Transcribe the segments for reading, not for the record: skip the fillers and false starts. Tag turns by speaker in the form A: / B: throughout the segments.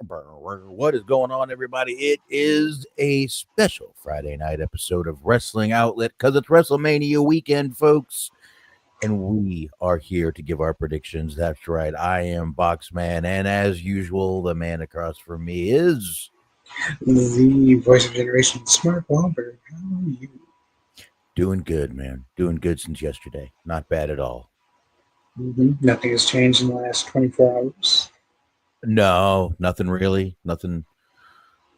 A: What is going on, everybody? It is a special Friday night episode of Wrestling Outlet because it's WrestleMania weekend, folks. And we are here to give our predictions. That's right. I am Boxman. And as usual, the man across from me is
B: the voice of generation, Smart Wahlberg. How are you?
A: doing good, man. Doing good since yesterday. Not bad at all.
B: Nothing has changed in the last 24 hours.
A: No, nothing really. Nothing.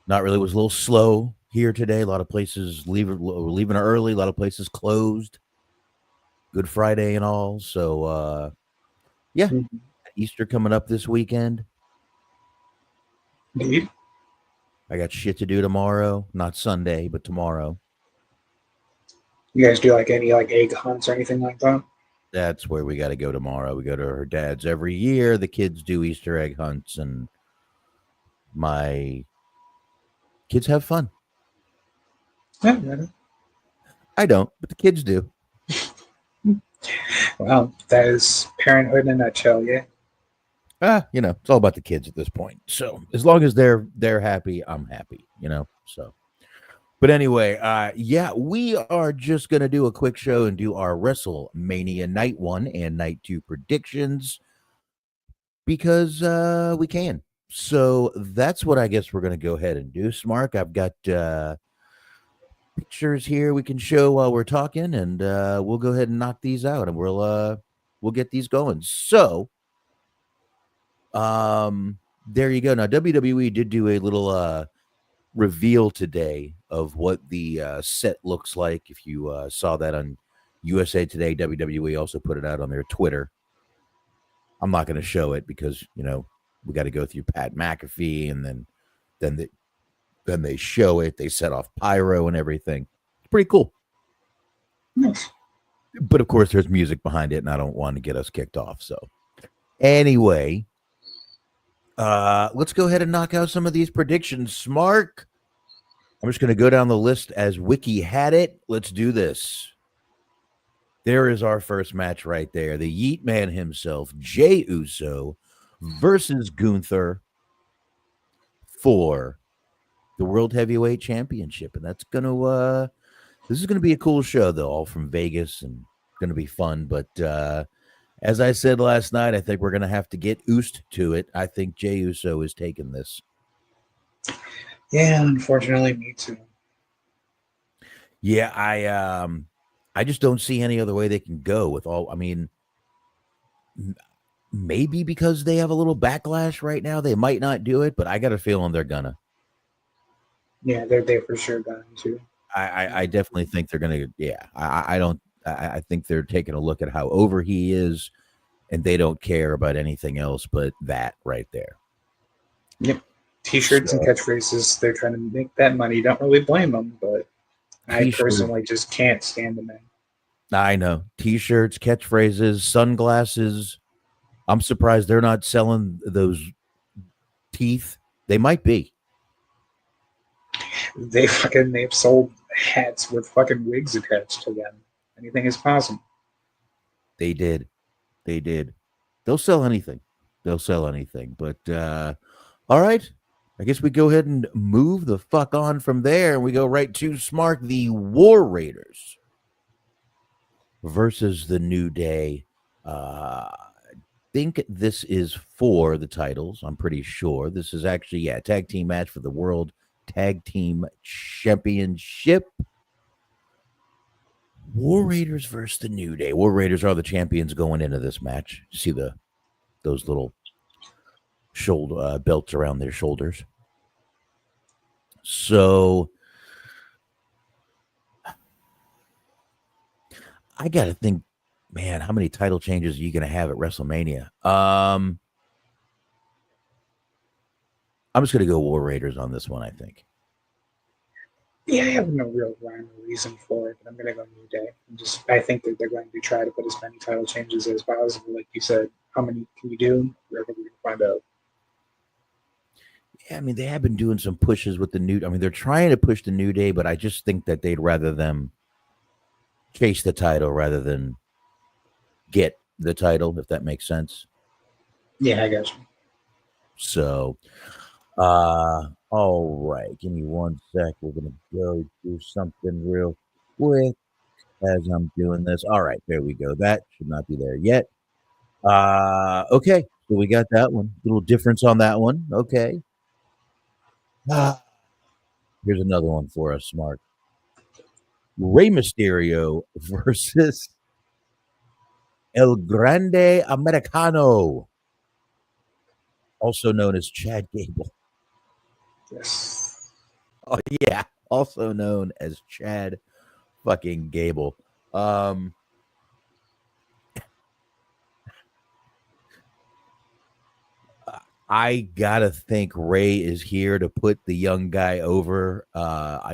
A: Not really. It was a little slow here today. A lot of places leaving early. A lot of places closed. Good Friday and all. So, yeah.
B: Mhm.
A: Easter coming up this weekend.
B: Indeed.
A: I got shit to do tomorrow. Not Sunday, but tomorrow.
B: You guys do any egg hunts or anything like that?
A: That's where we got to go tomorrow. We go to her dad's every year. The kids do Easter egg hunts, and my kids have fun.
B: Yeah, really.
A: I don't, but the kids do.
B: Well, that is parenthood in a nutshell, yeah.
A: It's all about the kids at this point. So as long as they're happy, I'm happy. So. But anyway, we are just gonna do a quick show and do our WrestleMania Night 1 and Night 2 predictions because we can. So that's what I guess we're gonna go ahead and do. Smark, I've got pictures here we can show while we're talking, and we'll go ahead and knock these out, and we'll get these going. So, there you go. Now WWE did do a little reveal today of what the set looks like. If you saw that on USA Today, WWE also put it out on their Twitter. I'm not going to show it because we got to go through Pat McAfee, and then they show it. They set off pyro and everything. It's pretty cool.
B: Nice.
A: But of course, there's music behind it, and I don't want to get us kicked off. So anyway. Let's go ahead and knock out some of these predictions. Smark. I'm just going to go down the list as Wiki had it. Let's do this. There is our first match right there. The Yeet Man himself, Jey Uso, versus Gunther for the World Heavyweight Championship. And that's going to, this is going to be a cool show, though, all from Vegas and going to be fun. But, as I said last night, I think we're going to have to get oosed to it. I think Jey Uso is taking this.
B: Yeah, unfortunately, me too.
A: Yeah, I just don't see any other way they can go with all. I mean, maybe because they have a little backlash right now, they might not do it, but I got a feeling they're gonna.
B: Yeah, they're for sure going to.
A: I definitely think they're gonna. Yeah, I don't. I think they're taking a look at how over he is, and they don't care about anything else but that right there.
B: Yep. T-shirts and catchphrases, they're trying to make that money. Don't really blame them, but I personally just can't stand them.
A: I know. T-shirts, catchphrases, sunglasses. I'm surprised they're not selling those teeth. They might be.
B: They've sold hats with fucking wigs attached to them. Anything is possible.
A: They did. They'll sell anything. But all right. I guess we go ahead and move the fuck on from there, and we go right to Smark, the War Raiders versus the New Day. I think this is for the titles. I'm pretty sure this is actually a tag team match for the World Tag Team Championship. War Raiders versus the New Day. War Raiders are the champions going into this match. You see those little shoulder belts around their shoulders. So I gotta think, man, how many title changes are you gonna have at WrestleMania? I'm just gonna go War Raiders on this one, I think.
B: Yeah, I have no real rhyme or reason for it, but I'm gonna go New Day. I think that they're going to try to put as many title changes as possible. Like you said, how many can you do? We're going to find out.
A: Yeah, I mean, they have been doing some pushes with the New. I mean, they're trying to push the New Day, but I just think that they'd rather them chase the title rather than get the title, if that makes sense.
B: Yeah, I got you.
A: So, All right. Give me one sec. We're gonna go do something real quick as I'm doing this. All right, there we go. That should not be there yet. Okay. So we got that one. Little difference on that one. Okay. Ah, here's another one for us, Smart. Rey Mysterio versus El Grande Americano, also known as Chad Gable.
B: Yes.
A: Oh yeah, also known as Chad fucking Gable. Um, I gotta think Ray is here to put the young guy over.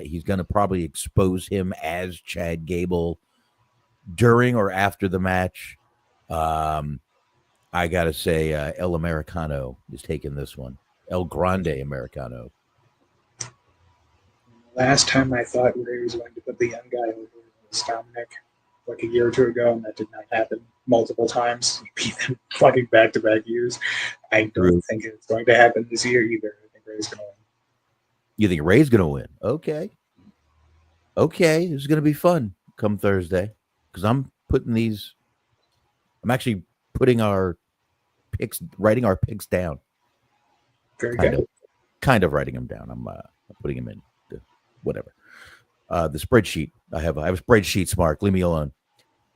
A: He's gonna probably expose him as Chad Gable during or after the match. Um, I gotta say, El Americano is taking this one. El Grande Americano.
B: Last time I thought Ray was going to put the young guy over was Dominic, like a year or two ago, and that did not happen multiple times. He beat them fucking back to back years. I don't
A: True.
B: think it's going to happen this year either. I think Ray's going to win.
A: You think Ray's gonna win? Okay. Okay, this is gonna be fun come Thursday because I'm putting these. I'm actually putting our picks, writing our picks down.
B: Very
A: Kind
B: good.
A: of, kind of writing them down. I'm putting them in whatever. The spreadsheet. I have a spreadsheet. Smart. Leave me alone.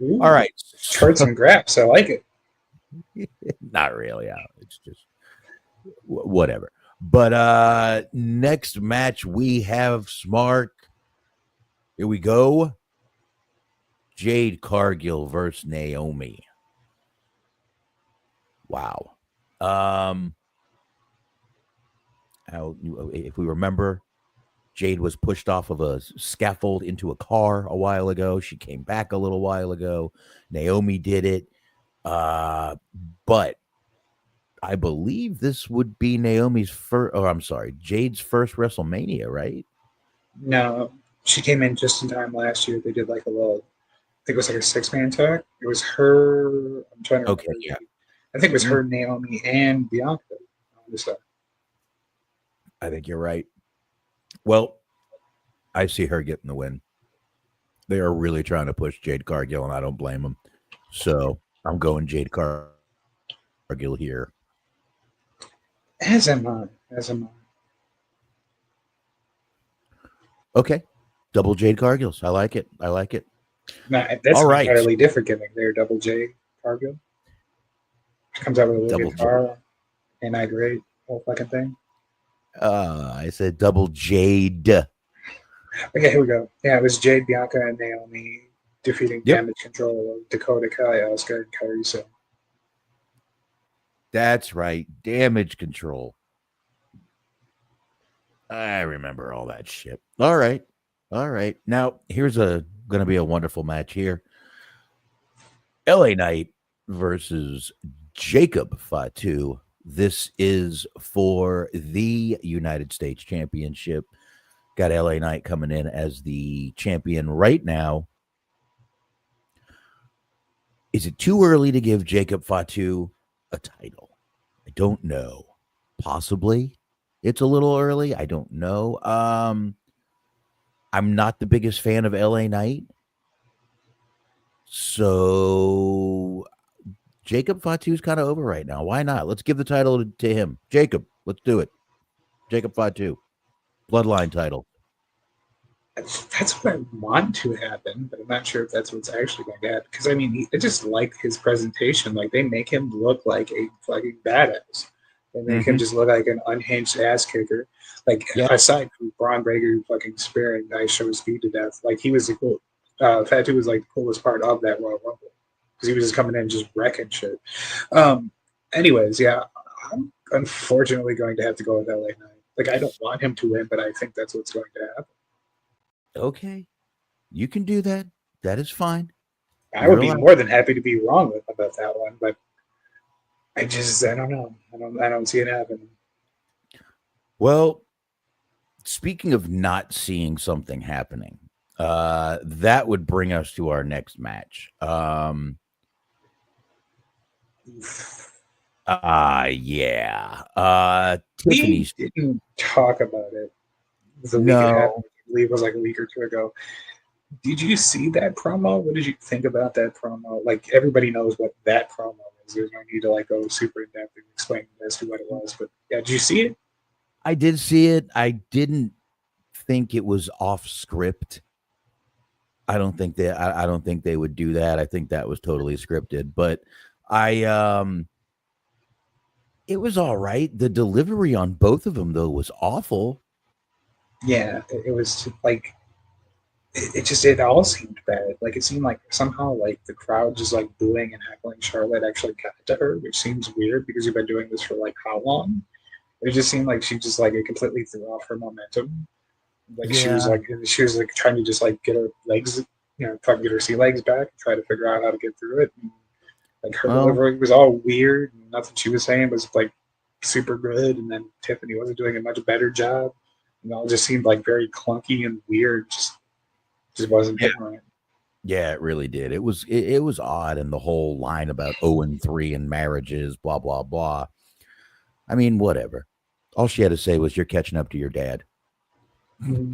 B: Ooh,
A: All right.
B: charts and graphs. I like it.
A: Not really. It's just whatever. But next match we have Smart. Here we go. Jade Cargill versus Naomi. Wow. Um, if we remember, Jade was pushed off of a scaffold into a car a while ago. She came back a little while ago. Naomi did it. But I believe this would be Naomi's first, or I'm sorry, Jade's first WrestleMania, right?
B: No, she came in just in time last year. They did like a little, I think it was like a 6-man tag. It was her. I'm trying to
A: Okay,
B: remember.
A: yeah.
B: I think it was
A: Mhm.
B: her, Naomi, and Bianca.
A: I think you're right. Well, I see her getting the win. They are really trying to push Jade Cargill, and I don't blame them. So I'm going Jade Cargill here.
B: As am I. As am I.
A: Okay. Double Jade Cargills. I like it. I like it.
B: Now, that's
A: All
B: an
A: right.
B: entirely different gimmick there, Double J Cargo. Comes out with a little
A: Double J.
B: guitar and I grade whole fucking thing.
A: I said double Jade.
B: Okay, here we go. Yeah, it was Jade, Bianca, and Naomi defeating
A: Yep.
B: Damage Control of Dakota Kai, Oscar, and Carissa.
A: That's right. Damage control. I remember all that shit. All right. All right. Now, here's going to be a wonderful match here. LA Knight versus Jacob Fatu. This is for the United States Championship. Got LA Knight coming in as the champion right now. Is it too early to give Jacob Fatu a title? I don't know. Possibly. It's a little early. I don't know. I'm not the biggest fan of LA Knight. So Jacob Fatu's kind of over right now. Why not? Let's give the title to him. Jacob, let's do it. Jacob Fatu. Bloodline title.
B: That's what I want to happen, but I'm not sure if that's what's actually going to happen. Because I mean, I just like his presentation. Like they make him look like a fucking badass. They make him just look like an unhinged ass kicker. Like
A: Yeah.
B: aside from Braun Breaker fucking spearing Nice Show Speed to death, like he was the cool. Fatu was like the coolest part of that Royal Rumble because he was just coming in and just wrecking shit. Um, anyways, yeah, I'm unfortunately going to have to go with LA Knight. Like I don't want him to win, but I think that's what's going to happen.
A: Okay. You can do that. That is fine.
B: I
A: You're
B: would be
A: allowed.
B: more than happy to be wrong about that one, but I don't know. I don't see it happening.
A: Well, speaking of not seeing something happening, that would bring us to our next match. Yeah.
B: We
A: Tiffany's.
B: didn't talk about it the week it happened.
A: No,
B: I believe it was like a week or two ago. Did you see that promo? What did you think about that promo? Like everybody knows what that promo is. There's no need to like go super in depth and explain as to what it was. But yeah, did you see it?
A: I did see it. I didn't think it was off script. I don't think they would do that. I think that was totally scripted. But I it was all right. The delivery on both of them though was awful.
B: Yeah, it was like it just it all seemed bad. Like it seemed like somehow like the crowd just like booing and heckling Charlotte actually got to her, which seems weird because you've been doing this for like how long? It just seemed like she just like it completely threw off her momentum. Like
A: Yeah.
B: she was like trying to just like get her legs, try to get her sea legs back, try to figure out how to get through it. And, like her
A: Well,
B: delivery was all weird. And nothing she was saying was like super good, and then Tiffany wasn't doing a much better job. It just seemed like very clunky and weird. Just wasn't
A: yeah.
B: hitting right.
A: Yeah, it really did. It was odd, and the whole line about 0-3 in marriages, blah blah blah. I mean, whatever. All she had to say was, "You're catching up to your dad."
B: Mm-hmm.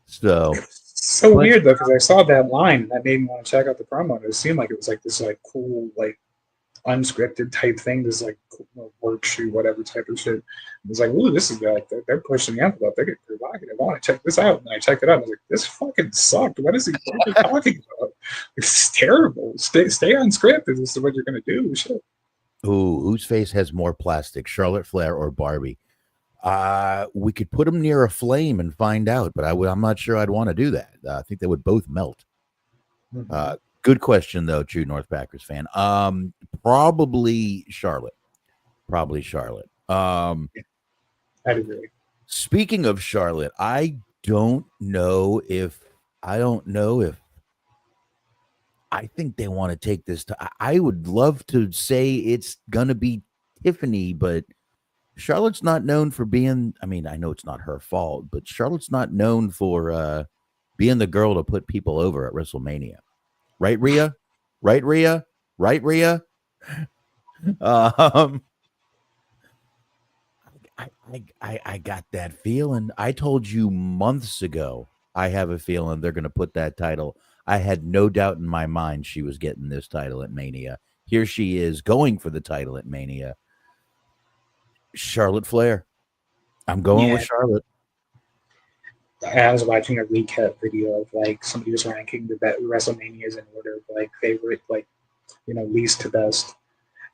A: So,
B: It was so
A: but
B: weird though because I saw that line and that made me want to check out the promo. And it seemed like it was like this like cool like unscripted type thing, this like work shoot, whatever type of shit. It was like, ooh, this is like they're pushing the envelope. They're getting provocative. I want to check this out. And I checked it out. And I was like, this fucking sucked. What is he? What are they talking about? It's terrible. Stay on script. If this is what you're gonna do. Shit.
A: whose face has more plastic, Charlotte Flair or Barbie? We could put them near a flame and find out, but I'm not sure I'd want to do that. I think they would both melt.
B: Mm-hmm.
A: Good question though, true North Packers fan. Probably Charlotte. Probably Charlotte.
B: I'd agree.
A: Speaking of Charlotte, I don't know if I think they want to take this to. I would love to say it's gonna be Tiffany, but Charlotte's not known for being. I mean, I know it's not her fault, but Charlotte's not known for being the girl to put people over at WrestleMania. Right, Rhea? Right, Rhea? Right, Rhea? Um, I got that feeling. I told you months ago. I have a feeling they're going to put that title. I had no doubt in my mind she was getting this title at Mania. Here she is going for the title at Mania. Charlotte Flair. I'm going with
B: Yeah,
A: Charlotte.
B: I was watching a recap video of like somebody was ranking the WrestleManias in order of like favorite, like least to best,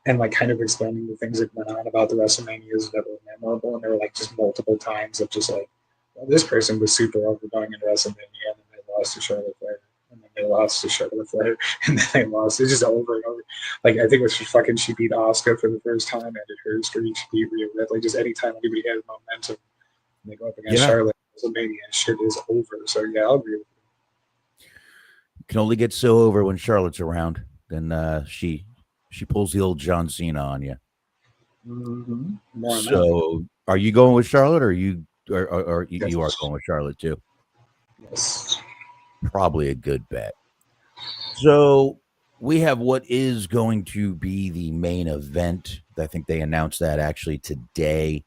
B: and like kind of explaining the things that went on about the WrestleManias that were memorable, and there were like just multiple times of just like, well, this person was super overgoing in WrestleMania, and then they lost to Charlotte Flair, and then they lost to Charlotte Flair, and then they lost. It's just over and over. Like I think it was fucking she beat Asuka for the first time, ended her streak. She beat Rhea Ripley. Just anytime anybody has momentum, and they go up against
A: Yeah.
B: Charlotte. WrestleMania shit is over. So yeah, I'll agree with
A: Can only get so over when Charlotte's around. Then she pulls the old John Cena on you.
B: you. Mm-hmm. More on that.
A: So are you going with Charlotte or or you are
B: Yes.
A: going with Charlotte too?
B: Yes.
A: Probably a good bet. So we have what is going to be the main event. I think they announced that actually today.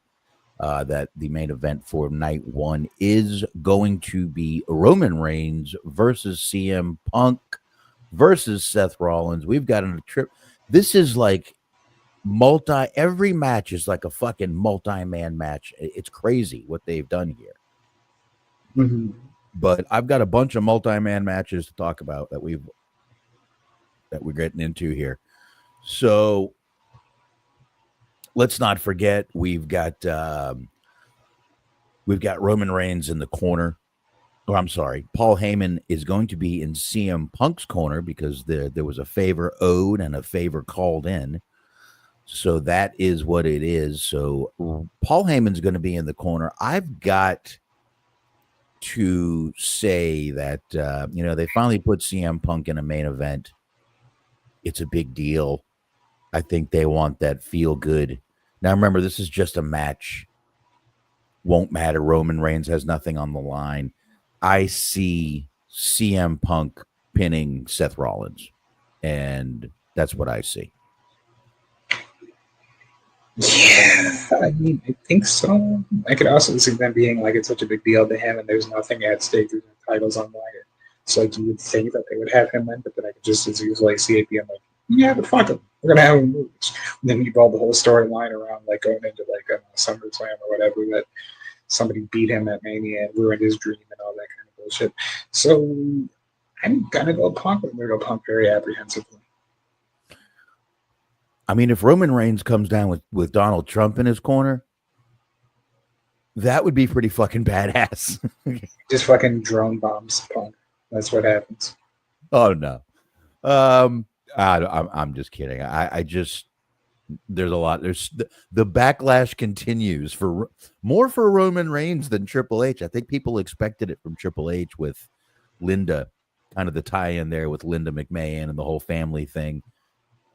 A: That the main event for night one is going to be Roman Reigns versus CM Punk versus Seth Rollins. We've got a trip. This is like every match is like a fucking multi-man match. It's crazy what they've done here.
B: Mm-hmm.
A: But I've got a bunch of multi-man matches to talk about that we're getting into here. So let's not forget we've got Roman Reigns in the corner. Oh, I'm sorry. Paul Heyman is going to be in CM Punk's corner because there was a favor owed and a favor called in. So that is what it is. So Paul Heyman's going to be in the corner. I've got to say that they finally put CM Punk in a main event. It's a big deal. I think they want that feel good. Now remember, this is just a match. Won't matter. Roman Reigns has nothing on the line. I see CM Punk pinning Seth Rollins, and that's what I see.
B: Yeah, I mean, I think so. I could also see them being like it's such a big deal to him, and there's nothing at stake. There's no titles on the line. So like you would think that they would have him win, but then I could just as easily see it being like, yeah, but fuck him. We're gonna have him lose. And then you build the whole storyline around like going into like a SummerSlam or whatever that somebody beat him at Mania and ruined his dream and all that kind of bullshit. So I'm gonna go Punk, but I'm gonna go Punk very apprehensively.
A: I mean, if Roman Reigns comes down with Donald Trump in his corner, that would be pretty fucking badass.
B: Just fucking drone bombs Punk. That's what happens.
A: Oh no. I'm just kidding. I just there's a lot. There's the backlash continues for more for Roman Reigns than Triple H. I think people expected it from Triple H with Linda, kind of the tie-in there with Linda McMahon and the whole family thing.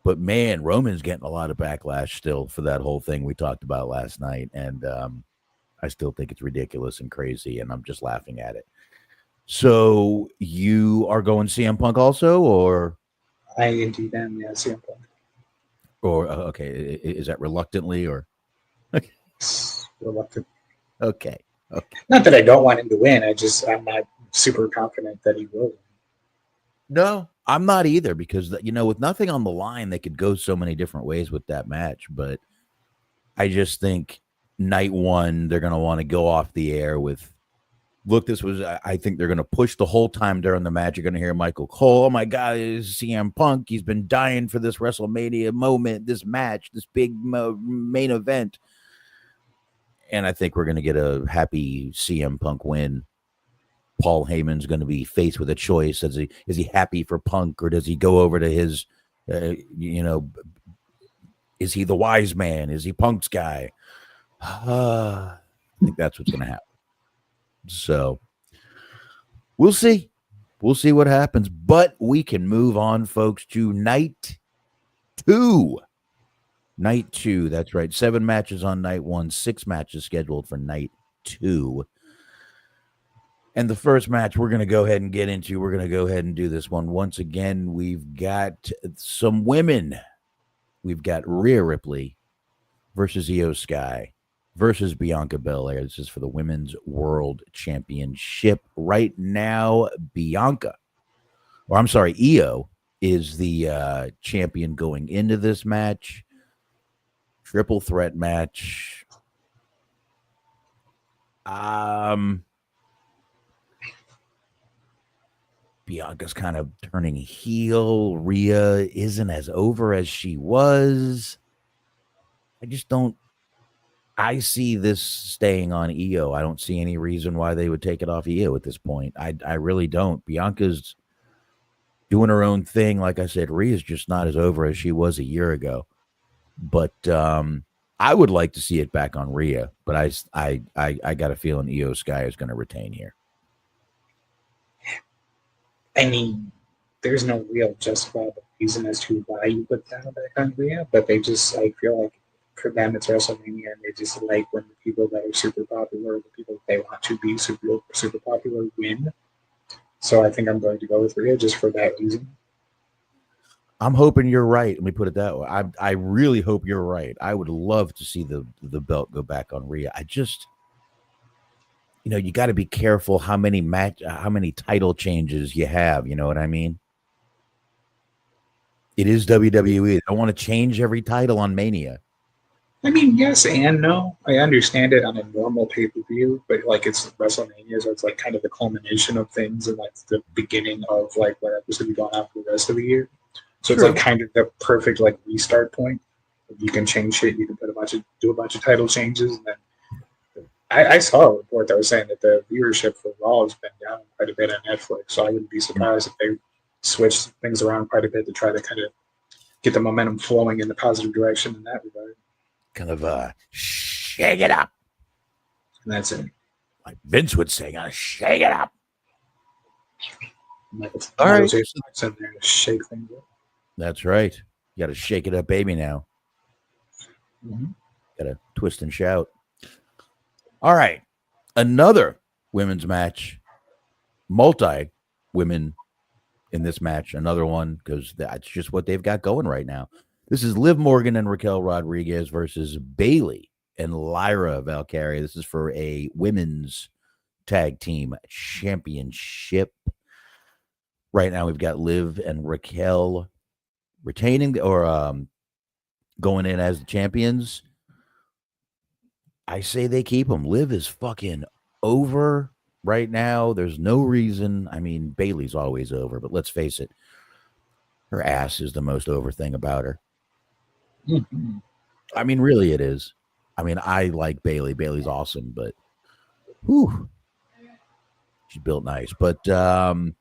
A: But man, Roman's getting a lot of backlash still for that whole thing we talked about last night, and I still think it's ridiculous and crazy, and I'm just laughing at it. So you are going CM Punk also, or
B: I indeed am, yeah, CM Punk.
A: or okay, is that reluctantly or
B: Reluctant.
A: okay?
B: Not that I don't want him to win. I'm not super confident that he will win.
A: No, I'm not either because with nothing on the line, they could go so many different ways with that match. But I just think night one they're going to want to go off the air with. Look, I think they're going to push the whole time during the match. You're going to hear Michael Cole. Oh my God, it's CM Punk. He's been dying for this WrestleMania moment, this match, this big main event. And I think we're going to get a happy CM Punk win. Paul Heyman's going to be faced with a choice. Is he happy for Punk, or does he go over to his, is he the wise man? Is he Punk's guy? I think that's what's going to happen. So we'll see. We'll see what happens. But we can move on, folks, to night two. Night two. That's right. 7 matches on night one, 6 matches scheduled for night two. And the first match we're going to go ahead and get into, we're going to go ahead and do this one. Once again, we've got some women. We've got Rhea Ripley versus Io Sky versus Bianca Belair. This is for the Women's World Championship. Right now, Io is the champion going into this match. Triple threat match. Bianca's kind of turning heel. Rhea isn't as over as she was. I see this staying on Io. I don't see any reason why they would take it off Io at this point. I really don't. Bianca's doing her own thing. Like I said, Rhea's just not as over as she was a year ago. But I would like to see it back on Rhea. But I got a feeling Io Sky is going to retain here.
B: I mean, there's no real justifiable reason as to why you put that back on Rhea, but I feel like for them it's WrestleMania and they just like when the people that are super popular, the people they want to be super popular win. So I think I'm going to go with Rhea just for that reason.
A: I'm hoping you're right. Let me put it that way. I really hope you're right. I would love to see the belt go back on Rhea. I just, you got to be careful how many title changes you have. You know what I mean? It is WWE. They don't want to change every title on Mania.
B: I mean, yes and no. I understand it on a normal pay-per-view, but like it's WrestleMania, so it's like kind of the culmination of things and like the beginning of like whatever's going to be going on for the rest of the year. So It's like kind of the perfect like restart point. You can change shit. You can do a bunch of title changes, and then I saw a report that was saying that the viewership for Raw has been down quite a bit on Netflix. So I wouldn't be surprised if they switched things around quite a bit to try to kind of get the momentum flowing in the positive direction in that regard.
A: Kind of shake it up.
B: And that's it.
A: Like Vince would say, shake it up.
B: All right. In there to shake things up.
A: That's right. You got to shake it up, baby, now.
B: Mm-hmm.
A: Got to twist and shout. All right. Another women's match. Multi-women in this match. Another one, because that's just what they've got going right now. This is Liv Morgan and Raquel Rodriguez versus Bailey and Lyra Valkyria. This is for a women's tag team championship. Right now, we've got Liv and Raquel retaining or going in as the champions. I say they keep them. Liv is fucking over right now. There's no reason. I mean, Bailey's always over, but let's face it, her ass is the most over thing about her.
B: Mhm.
A: I mean, really, it is. I mean, I like Bailey. Bailey's awesome, but whew, she's built nice. But I'm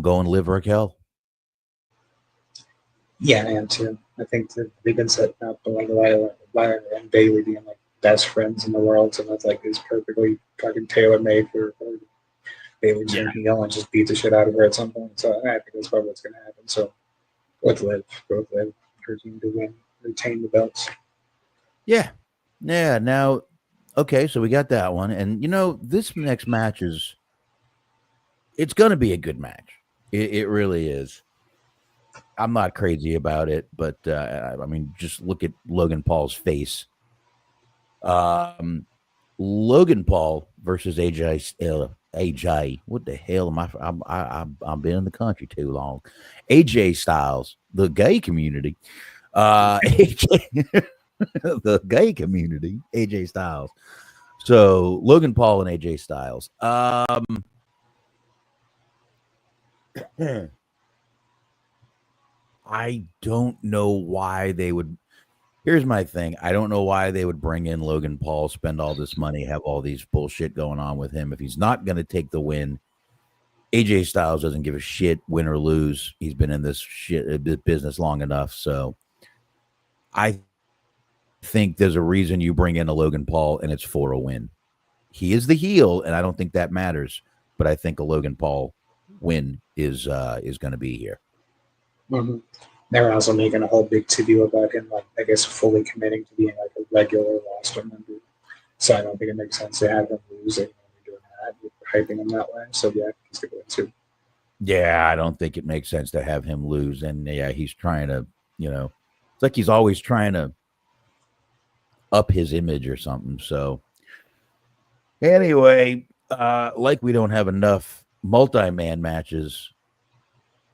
A: going Liv Raquel.
B: Yeah, I am too. I think that they've been setting up like Lyra and Bailey being like best friends in the world, so that's like is perfectly fucking tailor made for Bailey to
A: Yeah.
B: turn heel and just beat the shit out of her at some point. So I think that's probably what's going to happen. So with Liv, go with Liv, her team to win, retain the belts.
A: Yeah. Yeah. Now, okay, so we got that one. And, this next match it's going to be a good match. It really is. I'm not crazy about it, but I mean, just look at Logan Paul's face. Logan Paul versus AJ. What the hell am I? I've been in the country too long. AJ Styles, the gay community. AJ, the gay community. AJ Styles. So Logan Paul and AJ Styles. I don't know why they would. Here's my thing. I don't know why they would bring in Logan Paul, spend all this money, have all these bullshit going on with him. If he's not going to take the win, AJ Styles doesn't give a shit, win or lose. He's been in this shit business long enough. So I think there's a reason you bring in a Logan Paul, and it's for a win. He is the heel, and I don't think that matters. But I think a Logan Paul win is going to be here.
B: Mm-hmm. They're also making a whole big to do about him, like I guess, fully committing to being like a regular roster member. So I don't think it makes sense to have him lose it when you're doing that, you're hyping him that way. So yeah, he's the good too.
A: Yeah, I don't think it makes sense to have him lose. And yeah, he's trying to, it's like he's always trying to up his image or something. So anyway, like we don't have enough multi-man matches,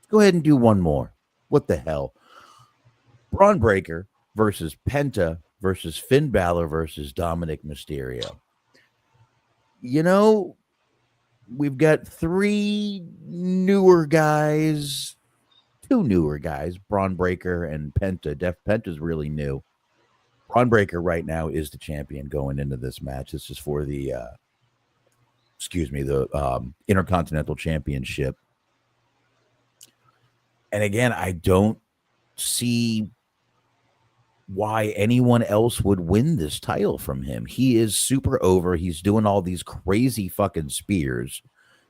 A: go ahead and do one more. What the hell? Braun Breaker versus Penta versus Finn Balor versus Dominic Mysterio. We've got two newer guys, Braun Breaker and Penta. Penta's really new. Braun Breaker right now is the champion going into this match. This is for the Intercontinental Championship. And again, I don't see why anyone else would win this title from him. He is super over. He's doing all these crazy fucking spears.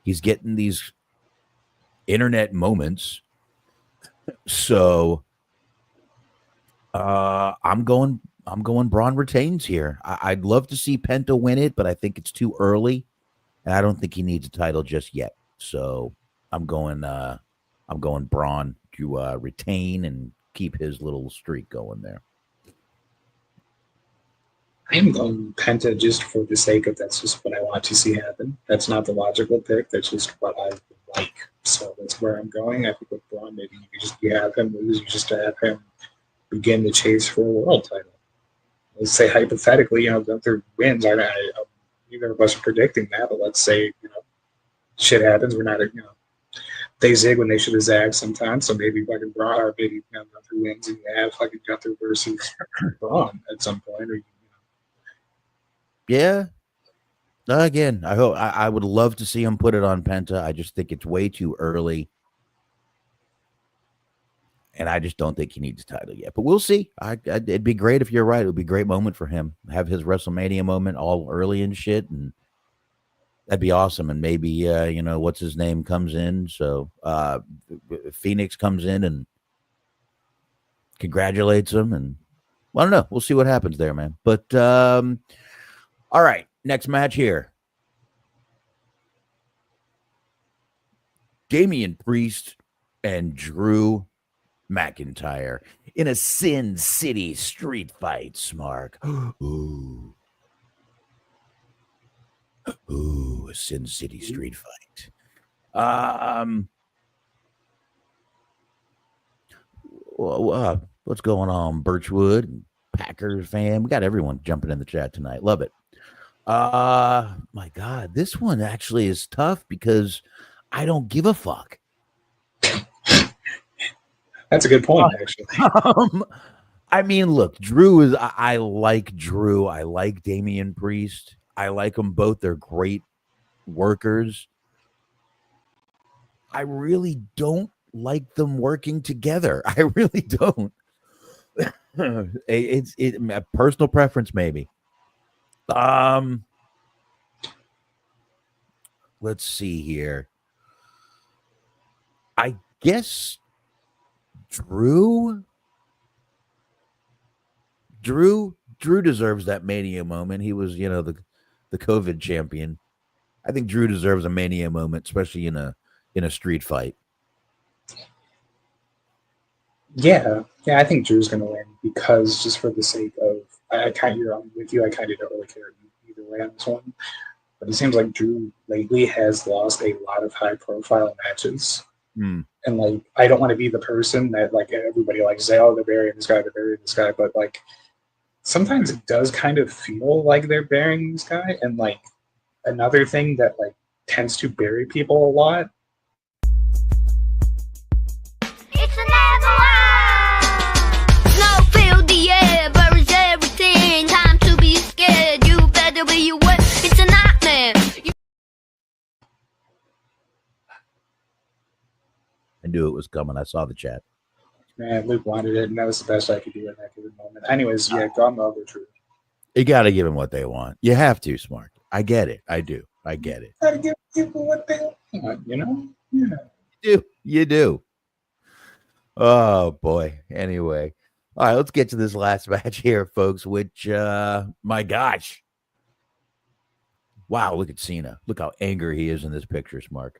A: He's getting these internet moments. So I'm going Braun retains here. I'd love to see Penta win it, but I think it's too early. And I don't think he needs a title just yet. So I'm going Braun to retain and keep his little streak going there.
B: I'm going Penta just for the sake of that's just what I want to see happen. That's not the logical pick. That's just what I like. So that's where I'm going. I think with Braun, maybe you have him lose, you just have him begin the chase for a world title. Let's say hypothetically, Gunther wins. Neither of us are predicting that, but let's say shit happens. We're not they zig when they should have zagged sometimes. So maybe fucking Braun or maybe Gunther wins and you have fucking Gunther versus Braun at some point. Or,
A: Yeah. Again, I would love to see him put it on Penta. I just think it's way too early. And I just don't think he needs a title yet. But we'll see. It'd be great if you're right. It would be a great moment for him. Have his WrestleMania moment all early and shit. And that'd be awesome. And maybe, what's his name comes in. So Phoenix comes in and congratulates him. And I don't know. We'll see what happens there, man. But all right. Next match here. Damian Priest and Drew McIntyre in a Sin City street fight, Smark. Ooh. Ooh, a Sin City street fight. What's going on, Birchwood, Packers fan? We got everyone jumping in the chat tonight. Love it. My God, this one actually is tough because I don't give a fuck.
B: That's a good point, actually.
A: I mean, look, Drew is. I like Drew. I like Damian Priest. I like them both. They're great workers. I really don't like them working together. I really don't. It's a personal preference, maybe. Let's see here. I guess Drew deserves that Mania moment. He was, the COVID champion. I think Drew deserves a Mania moment, especially in a street fight.
B: Yeah, I think Drew's going to win because just for the sake of, you're with you. I kind of don't really care either way on this one. But it seems like Drew lately has lost a lot of high-profile matches.
A: Hmm.
B: And, like, I don't want to be the person that, like, everybody, like, say, oh, they're burying this guy, but, like, sometimes it does kind of feel like they're burying this guy. And, like, another thing that, like, tends to bury people a lot.
C: It's an avalanche! Snow filled the air, buries everything. Time to be scared, you better be aware. It's a nightmare.
A: I knew it was coming. I saw the chat.
B: Man, Luke wanted it, and that was the best I could do in that given moment. Anyways, yeah, go on the other Drew.
A: You got to give them what they want. You have to, Smart. I get it. I do. I get it.
B: Gotta give people what they want, you know? Yeah.
A: You do. Oh, boy. Anyway. All right, let's get to this last match here, folks, which, my gosh. Wow, look at Cena. Look how angry he is in this picture, Smark.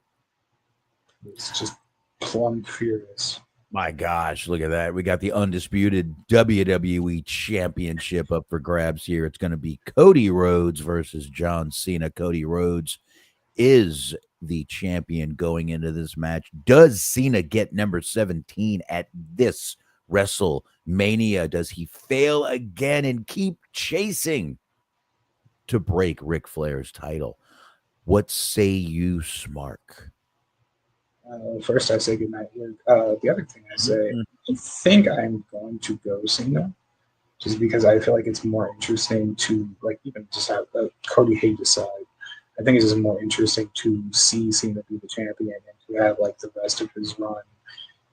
B: It's just plumb furious.
A: My gosh, look at that. We got the undisputed WWE Championship up for grabs here. It's going to be Cody Rhodes versus John Cena. Cody Rhodes is the champion going into this match. Does Cena get number 17 at this WrestleMania? Does he fail again and keep chasing to break Ric Flair's title? What say you, Smark?
B: First, I say goodnight. The other thing I say, I think I'm going to go Cena, just because I feel like it's more interesting to, like, even just have Cody hate aside. I think it's just more interesting to see Cena be the champion and to have, like, the rest of his run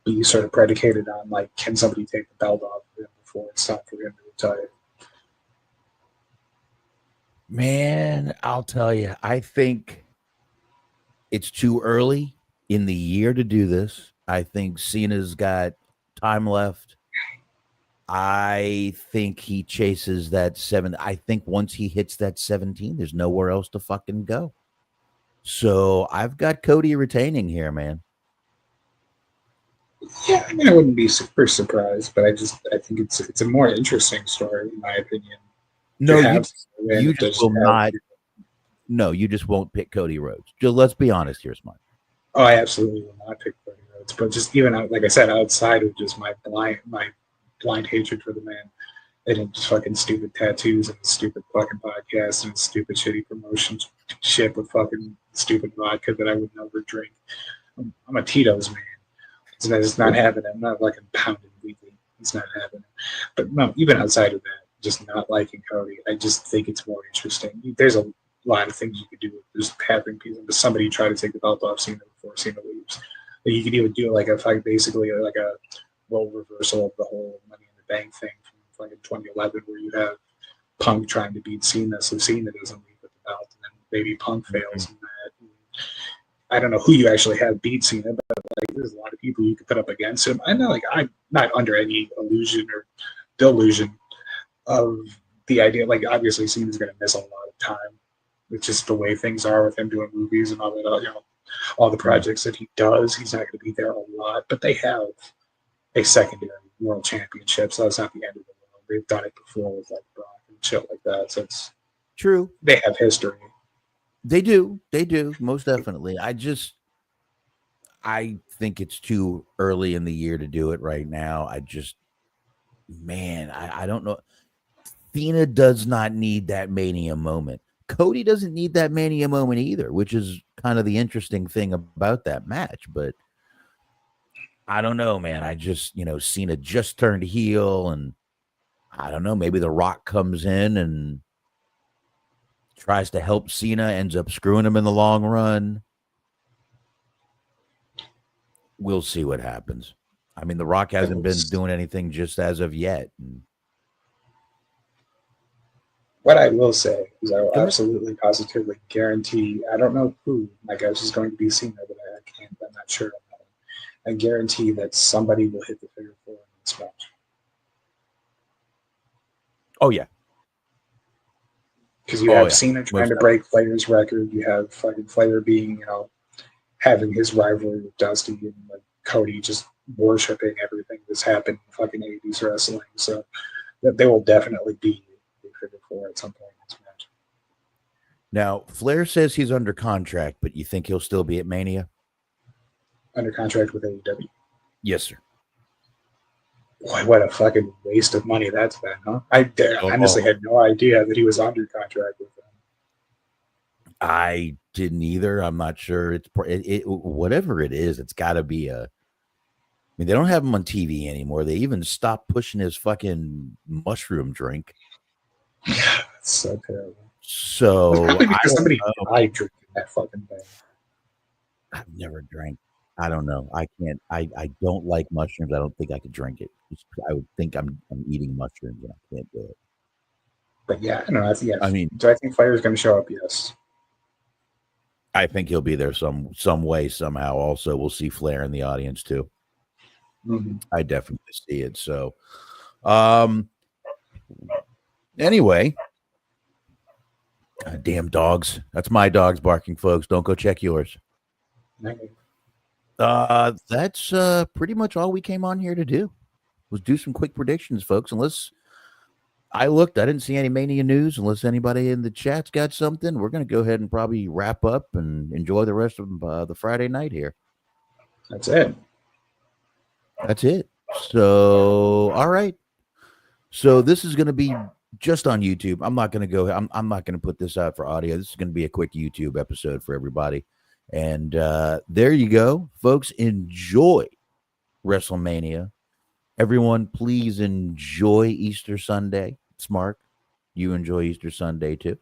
B: be sort of predicated on, like, can somebody take the belt off of him before it's time for him to retire?
A: Man, I'll tell you, I think it's too early in the year to do this. I think Cena's got time left. I think he chases that 7. I think once he hits that 17, there's nowhere else to fucking go. So I've got Cody retaining here, man.
B: Yeah, I mean, I wouldn't be super surprised, but I think it's a more interesting story, in my opinion.
A: No, you just will not. No, you just won't pick Cody Rhodes. Just, let's be honest here, Smart.
B: Oh, I absolutely will not pick Cody Rhodes, but just even like I said, outside of just my blind hatred for the man, and just fucking stupid tattoos and stupid fucking podcasts and stupid shitty promotion shit with fucking stupid vodka that I would never drink. I'm a Tito's man. It's not happening. I'm not like a pounding weekly. It's not happening. But no, even outside of that, just not liking Cody, I just think it's more interesting. There's a lot of things you could do with just having people, somebody try to take the belt off Cena before Cena leaves. Like, you could even do it like basically like a role reversal of the whole Money in the Bank thing from like in 2011, where you have Punk trying to beat Cena, so Cena doesn't leave with the belt, and then maybe Punk fails in that. And I don't know who you actually have beat Cena, but like there's a lot of people you could put up against him. I know, like, I'm not under any illusion or delusion of the idea. Like, obviously Cena's going to miss a lot of time. It's just the way things are with him doing movies and all that. All the projects that he does, he's not going to be there a lot. But they have a secondary world championship, so that's not the end of the world. They've done it before with like Brock and shit like that. So it's
A: True.
B: they have history.
A: They do. They do. Most definitely. I think it's too early in the year to do it right now. I don't know. Cena does not need that Mania moment. Cody doesn't need that Mania moment either, which is kind of the interesting thing about that match. But I don't know, man. Cena just turned heel, and I don't know. Maybe The Rock comes in and tries to help Cena, ends up screwing him in the long run. We'll see what happens. I mean, The Rock hasn't been doing anything just as of yet.
B: What I will say is I will absolutely positively guarantee, I don't know who, my guess is going to be Cena, but I'm not sure. I guarantee that somebody will hit the figure 4 in this match.
A: Oh, yeah.
B: Because you have Cena trying to break Flair's record. You have fucking Flair being, having his rivalry with Dusty, and like Cody just worshiping everything that's happened in fucking 80s wrestling. So that they will definitely be a figure 4 at some point in this match.
A: Now, Flair says he's under contract, but you think he'll still be at Mania?
B: Under contract with AEW?
A: Yes, sir.
B: Boy, what a fucking waste of money that's been, huh? I honestly had no idea that he was under contract with them.
A: I didn't either. I'm not sure. It's whatever it is. It's got to be I mean, they don't have him on TV anymore. They even stopped pushing his fucking mushroom drink.
B: Yeah, that's so terrible.
A: So
B: because somebody died drinking that fucking thing.
A: I've never drank. I don't know. I can't. I don't like mushrooms. I don't think I could drink it. I would think I'm eating mushrooms and I can't do it.
B: But yeah, I don't know. Do I think Flair is going to show up? Yes.
A: I think he'll be there some way, somehow. Also, we'll see Flair in the audience too.
B: Mm-hmm.
A: I definitely see it. So, anyway, damn dogs. That's my dogs barking, folks. Don't go check yours.
B: Okay.
A: That's pretty much all we came on here to do. Was do some quick predictions, folks. Unless I didn't see any Mania news. Unless anybody in the chat's got something, we're going to go ahead and probably wrap up and enjoy the rest of the Friday night here.
B: That's it.
A: So, all right. So this is going to be just on YouTube. I'm not going to put this out for audio. This is going to be a quick YouTube episode for everybody. And there you go, folks. Enjoy WrestleMania. Everyone, please enjoy Easter Sunday. Smark, you enjoy Easter Sunday too.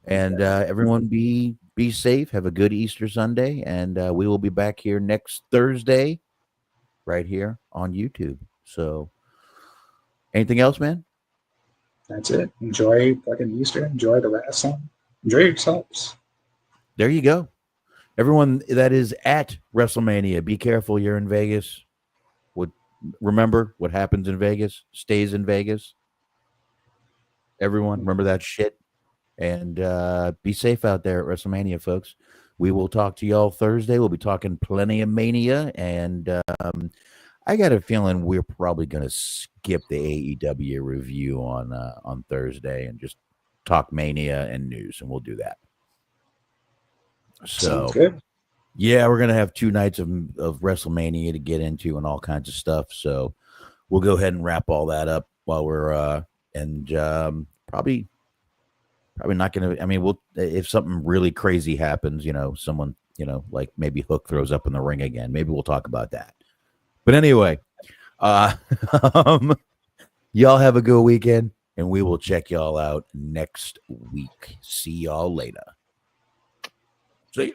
A: And everyone, be safe. Have a good Easter Sunday. And we will be back here next Thursday, right here on YouTube. So, anything else, man?
B: That's it. Enjoy fucking Easter. Enjoy the wrestling. Enjoy yourselves.
A: There you go. Everyone that is at WrestleMania, be careful. You're in Vegas. Remember what happens in Vegas stays in Vegas. Everyone, remember that shit. And be safe out there at WrestleMania, folks. We will talk to y'all Thursday. We'll be talking plenty of Mania. And I got a feeling we're probably going to skip the AEW review on Thursday and just talk Mania and news. And we'll do that. So,
B: good.
A: Yeah, we're going to have 2 nights of WrestleMania to get into and all kinds of stuff. So we'll go ahead and wrap all that up while we're probably not going to. I mean, if something really crazy happens, someone, like maybe Hook throws up in the ring again, maybe we'll talk about that. But anyway, y'all have a good weekend, and we will check y'all out next week. See y'all later. See you.